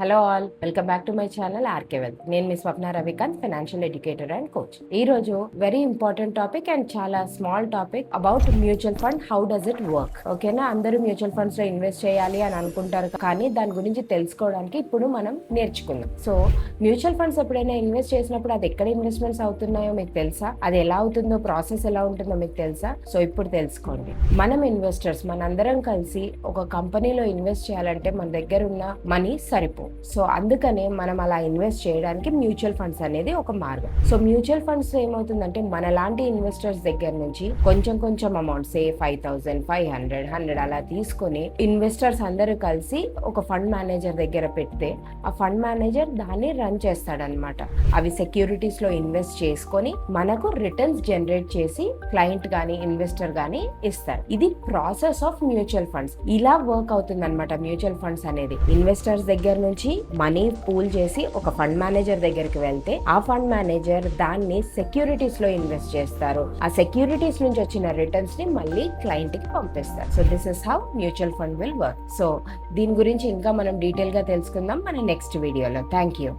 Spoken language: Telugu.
Hello all, welcome back to my channel RK wealth. నేను మీ స్వప్న Ravikanth, financial educator and coach. ఈ రోజు వెరీ ఇంపార్టెంట్ టాపిక్ అండ్ చాలా small topic about mutual fund. How does it work? ఓకేనా? అందరూ మ్యూచువల్ ఫండ్స్ లో ఇన్వెస్ట్ చేయాలి అని అనుకుంటారు, కానీ దాని గురించి తెలుసుకోవడానికి ఇప్పుడు మనం నేర్చుకుందాం. సో మ్యూచువల్ ఫండ్స్ ఎప్పుడైనా ఇన్వెస్ట్ చేసినప్పుడు అది ఎక్కడ ఇన్వెస్ట్మెంట్స్ అవుతున్నాయో మీకు తెలుసా? అది ఎలా అవుతుందో, ప్రాసెస్ ఎలా ఉంటుందో మీకు తెలుసా? సో ఇప్పుడు తెలుసుకోండి. మనం ఇన్వెస్టర్స్ మనందరం కలిసి ఒక కంపెనీలో ఇన్వెస్ట్ చేయాలంటే మన దగ్గర ఉన్న మనీ సరిపో. సో అందుకనే మనం అలా ఇన్వెస్ట్ చేయడానికి మ్యూచువల్ ఫండ్స్ అనేది ఒక మార్గం. సో మ్యూచువల్ ఫండ్స్ ఏమవుతుందంటే మనలాంటి ఇన్వెస్టర్స్ దగ్గర నుంచి కొంచెం కొంచెం అమౌంట్, సే 5,000, 500, 100 అలా తీసుకొని ఇన్వెస్టర్స్ అందరూ కలిసి ఒక ఫండ్ మేనేజర్ దగ్గర పెడితే ఆ ఫండ్ మేనేజర్ దాన్ని రన్ చేస్తాడనమాట. అవి సెక్యూరిటీస్ లో ఇన్వెస్ట్ చేసుకొని మనకు రిటర్న్స్ జనరేట్ చేసి క్లయింట్ గానీ ఇన్వెస్టర్ గానీ ఇస్తారు. ఇది ప్రాసెస్ ఆఫ్ మ్యూచువల్ ఫండ్స్. ఇలా వర్క్ అవుతుంది అనమాట మ్యూచువల్ ఫండ్స్ అనేది. ఇన్వెస్టర్స్ దగ్గర నుంచి మనీ పూల్ చేసి ఒక ఫండ్ మేనేజర్ దగ్గరికి వెళ్తే ఆ ఫండ్ మేనేజర్ దాన్ని సెక్యూరిటీస్ లో ఇన్వెస్ట్ చేస్తారు. ఆ సెక్యూరిటీస్ నుంచి వచ్చిన రిటర్న్స్ ని మళ్ళీ క్లయింట్ కి పంపిస్తారు. So this is how mutual fund will work. So దీని గురించి ఇంకా మనం డీటెయిల్ గా తెలుసుకుందాం మన నెక్స్ట్ వీడియోలో. Thank you.